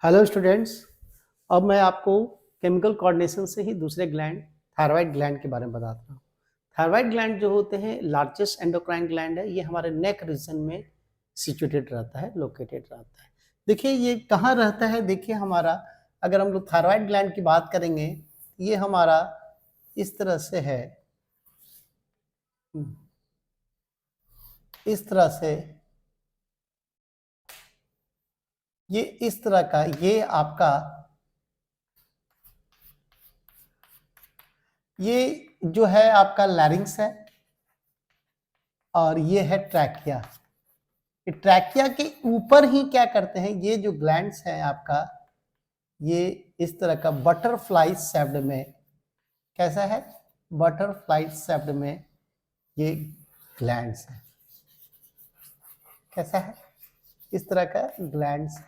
Hello students. अब मैं आपको केमिकल कोऑर्डिनेशन से ही दूसरे ग्लैंड थायराइड ग्लैंड के बारे में बताता हूँ। थायराइड ग्लैंड जो होते हैं लार्जेस्ट एंडोक्राइन ग्लैंड है, ये हमारे नेक रीजन में सिचुएटेड रहता है, लोकेटेड रहता है। देखिए ये कहाँ रहता है, देखिए हमारा अगर हम लोग थायराइड ग्लैंड की बात करेंगे, ये हमारा इस तरह से है, इस तरह से, ये इस तरह का, ये आपका, ये जो है आपका लैरिंग्स है और ये है ट्रैकिया। ट्रैकिया के ऊपर ही क्या करते हैं, ये जो ग्लैंड्स है आपका, ये इस तरह का बटरफ्लाई शेप्ड में, कैसा है, बटरफ्लाई शेप्ड में ये ग्लैंड्स है, कैसा है, इस तरह का ग्लैंड्स,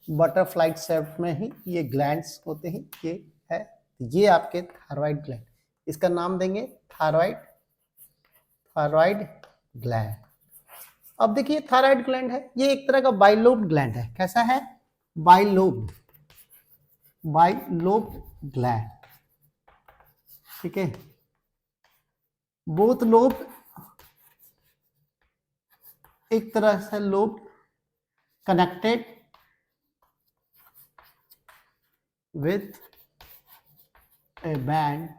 बटरफ्लाई शेप में ही ये ग्लैंड्स होते हैं। ये है, ये आपके थायराइड ग्लैंड, इसका नाम देंगे थायराइड, थायराइड ग्लैंड। अब देखिए थायराइड ग्लैंड है, ये एक तरह का बाइलोब्ड ग्लैंड है, कैसा है, बाइलोब्ड, बाइलोब्ड ग्लैंड, ठीक है। बोथ लोब, एक तरह से lobe connected with a band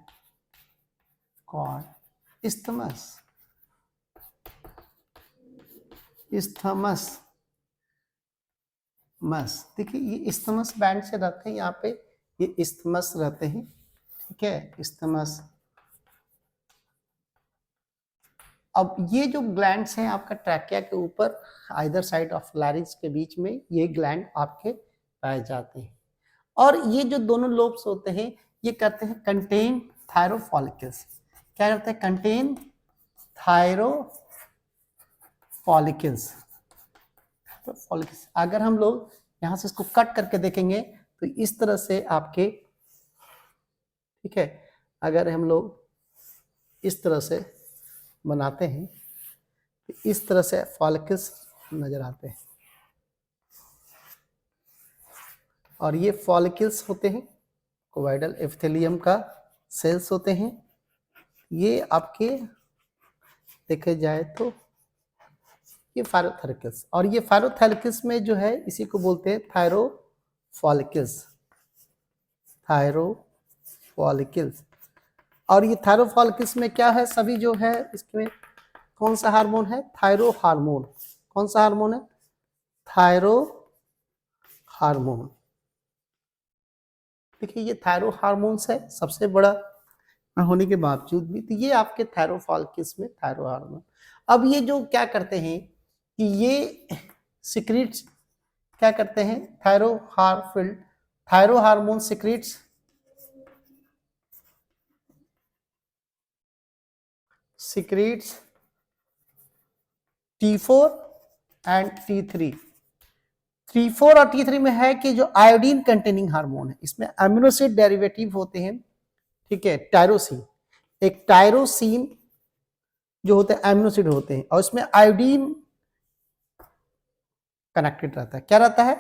called isthmus, isthmus मस। देखिए ये isthmus बैंड से रहते हैं, यहाँ पे ये isthmus रहते हैं, ठीक है, isthmus। अब ये जो ग्लैंड्स हैं आपका ट्रैकिया के ऊपर, आइदर साइड ऑफ लैरिंक्स के बीच में ये ग्लैंड आपके पाए जाते हैं। और ये जो दोनों लोब्स होते हैं, ये करते हैं कंटेन थायरोफॉलिकल्स, क्या करते हैं, कंटेन थायरोफॉलिकल्स। अगर हम लोग यहाँ से इसको कट करके देखेंगे तो इस तरह से आपके, ठीक है, अगर हम लोग इस तरह से बनाते हैं तो इस तरह से फॉलिकल्स नजर आते हैं, और ये फॉलिकल्स होते हैं कोवाइडल एपिथेलियम का सेल्स होते हैं। ये आपके देखे जाए तो ये फायरोथैलिकल्स, और ये फायरोथैलिकल्स में जो है इसी को बोलते हैं थायरोफॉलिकल्स, थायरोफॉलिकल्स। और ये थायरोफॉलिकल्स में क्या है, सभी जो है इसमें कौन सा हार्मोन है, थायरो हार्मोन, कौन सा हार्मोन है, थायरो हार्मोन। देखिए ये थायरो हार्मोन्स है, सबसे बड़ा होने के बावजूद भी, तो ये आपके थायरोफॉलिकल्स में थायरो हार्मोन। अब ये जो क्या करते हैं कि ये सिक्रीट्स क्या करते हैं, thyro hormone secretes T4 and T3। T4 और T3 में है कि जो आयोडीन कंटेनिंग हार्मोन है, इसमें अमीनो एसिड डेरिवेटिव होते हैं, ठीक है, टायरोसिन, एक टायरोसिन जो होते हैं अमीनो एसिड होते हैं, और इसमें आयोडीन कनेक्टेड रहता है, क्या रहता है,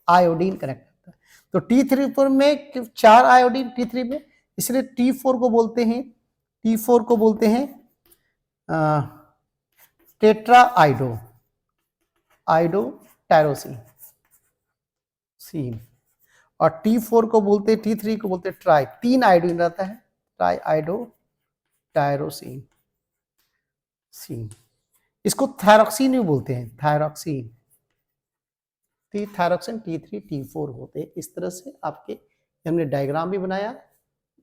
आयोडीन कनेक्ट रहता है। तो T3 में 4 आयोडीन T3 में, इसलिए T4 को बोलते हैं, T4 को बोलते हैं टेट्रा आइडो टायरोसिन सीन, और T4 को बोलते हैं, T3 को बोलते हैं ट्राई, 3 आयोडीन रहता है, ट्राई आइडो टायरोसिन सीन। इसको थायरॉक्सिन भी बोलते हैं, थायरॉक्सिन, थायरॉक्सिन T3 T4 होते हैं। इस तरह से आपके हमने डायग्राम भी बनाया,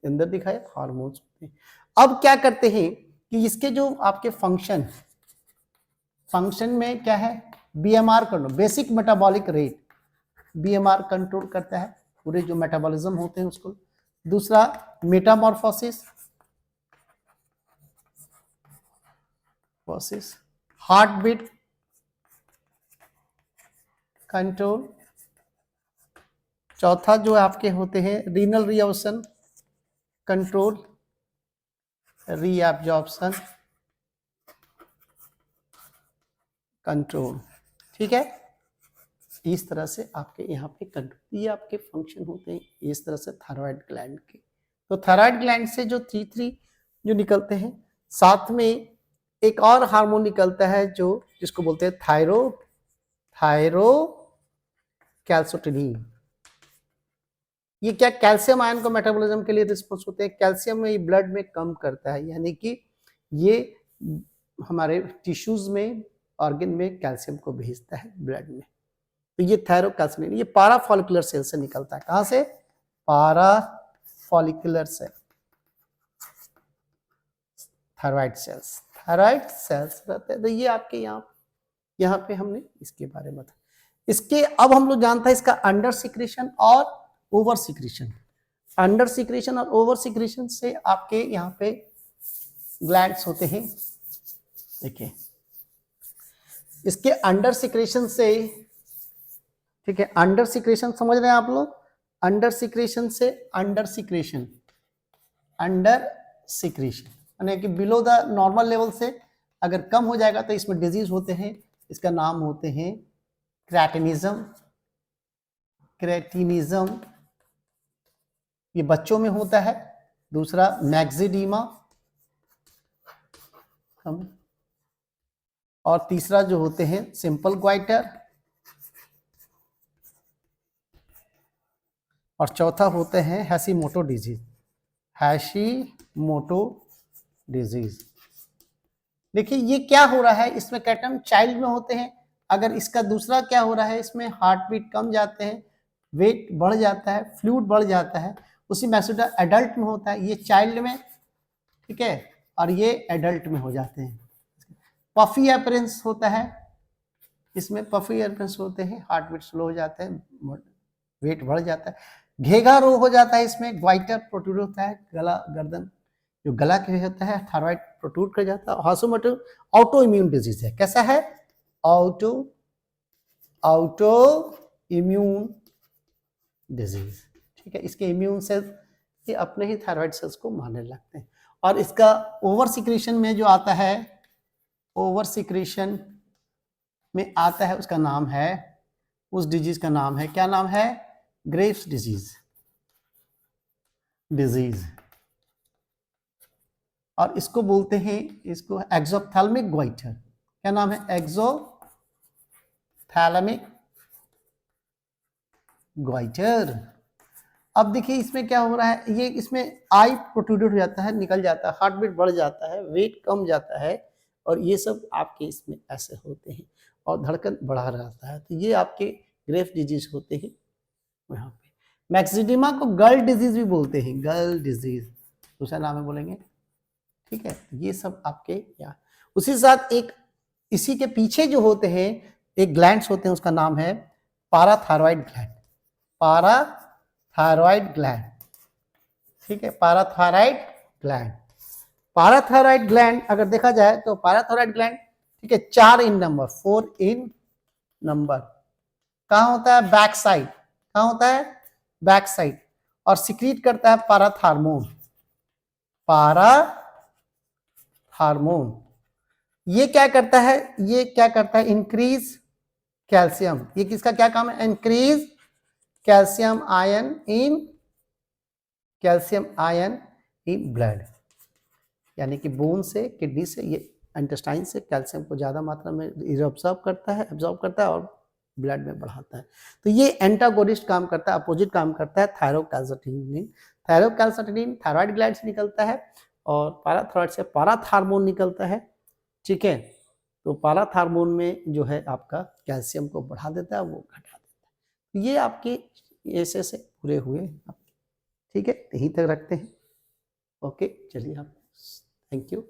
अंदर दिखाया हार्मोन्स होते हैं। अब क्या करते हैं कि इसके जो आपके फंक्शन में क्या है, BMR control, basic metabolic rate, BMR control करता है पूरे जो मेटाबॉलिज्म होते हैं उसको। दूसरा मेटामॉर्फोसिस, हार्ट बीट कंट्रोल। चौथा जो आपके होते हैं renal reabsorption control, reabsorption control, ठीक है। इस तरह से आपके यहाँ पे कंट्रोल, ये आपके फंक्शन होते हैं इस तरह से थायराइड ग्लैंड के। तो थायराइड ग्लैंड से जो T3 जो निकलते हैं, साथ में एक और हार्मोन निकलता है जो जिसको बोलते हैं थायरोकैल्सिटोनिन। ये क्या कैल्शियम आयन को मेटाबॉलिज्म के लिए रिस्पॉन्स होते हैं, कैल्शियम में ये ब्लड में कम करता है, यानी कि ये हमारे टिश्यूज में ऑर्गन में कैल्शियम को भेजता है ब्लड में। तो ये थायरोकैल्सिटोनिन ये पारा फॉलिकुलर सेल से निकलता है। कहां से? पारा फॉलिकुलर सेल, थायराइड सेल्स रहते हैं। तो ये आपके यहाँ पे हमने इसके बारे में बताया। इसके अब हम लोग जानते हैं इसका अंडर सिक्रेशन और ओवर सिक्रेशन। अंडर सिक्रेशन और ओवर सिक्रेशन से आपके यहाँ पे ग्लैंड्स होते हैं। देखिए इसके अंडर सिक्रेशन से, ठीक है, अंडर सिक्रेशन समझ रहे हैं आप लोग? अंडर सिक्रेशन से अंडर सिक्रेशन यानी कि बिलो द नॉर्मल लेवल से अगर कम हो जाएगा तो इसमें डिजीज होते हैं। इसका नाम होते हैं क्रेटिनिज्म, ये बच्चों में होता है। दूसरा मैक्सिडीमा, और तीसरा जो होते हैं सिंपल ग्वाइटर, और चौथा होते हैं हैशीमोटो डिजीज। देखिए ये क्या हो रहा है, इसमें कैटम चाइल्ड में होते हैं। अगर इसका दूसरा क्या हो रहा है, इसमें हार्ट बीट कम जाते हैं, वेट बढ़ जाता है, फ्लूइड बढ़ जाता है। उसी मैक्सिडा एडल्ट में होता है, ये चाइल्ड में, ठीक है, और ये एडल्ट में हो जाते हैं। पफी अपीयरेंस होता है, इसमें पफी अपीयरेंस होते हैं, हार्ट बीट स्लो हो जाते हैं, वेट बढ़ जाता है। घेगा रोग हो जाता है, इसमें ग्वाइटर प्रोट्रूड होता है, गला गर्दन जो गला के होता है, थायराइड प्रोट्रूड कर जाता है। हैशीमोटो ऑटो इम्यून डिजीज है। कैसा है? ऑटो इम्यून डिजीज, ठीक है। इसके इम्यून सेल्स ये अपने ही थायराइड सेल्स को मारने लगते हैं। और इसका ओवर सिक्रेशन में जो आता है, ओवर सिक्रेशन में आता है, उसका नाम है, उस डिजीज का नाम है, क्या नाम है? Graves disease. और इसको बोलते हैं, इसको एक्सोप्थैल्मिक ग्वाइटर। क्या नाम है? Exophthalmic goitre. अब देखिए इसमें क्या हो रहा है, ये इसमें आई प्रोट्रूडेड हो जाता है, निकल जाता है, हार्ट बीट बढ़ जाता है, वेट कम जाता है, और ये सब आपके इसमें ऐसे होते हैं, और धड़कन बढ़ा रहता है। तो ये आपके ग्रेव्स डिजीज होते हैं। यहाँ पे मैक्सिडिमा को गर्ल डिजीज भी बोलते हैं, गर्ल डिजीज दूसरा नाम है बोलेंगे, ठीक है। ये सब आपके यहाँ। उसी साथ एक इसी के पीछे जो होते हैं एक ग्लैंड्स होते हैं, उसका नाम है पाराथायरॉइड ग्लैंड, ठीक है। पाराथायरॉइड ग्लैंड अगर देखा जाए तो पाराथायरॉइड ग्लैंड, ठीक है, 4 इन नंबर, 4 इन नंबर। कहाँ होता है? Back side. कहाँ होता है? Back side. और सिक्रीट करता है पाराथार्मोन। ये क्या करता है? Increase calcium. ये किसका क्या काम है? Increase calcium ion in blood, यानी कि बोन से, किडनी से, ये इंटेस्टाइन से कैल्शियम को ज्यादा मात्रा में एब्जॉर्ब करता है और ब्लड में बढ़ाता है। तो ये एंटागोनिस्ट काम करता है, अपोजिट काम करता है थायरोकैल्सिटोनिन। थायराइड ग्लैंड से निकलता है, और पाराथायरॉइड से पाराथार्मोन निकलता है, ठीक है। तो पाराथार्मोन में जो है आपका कैल्शियम को बढ़ा देता है, वो घटा देता है। ये आपके ऐसे से पूरे हुए, ठीक है, यहीं तक रखते हैं। ओके, चलिए आप, थैंक यू।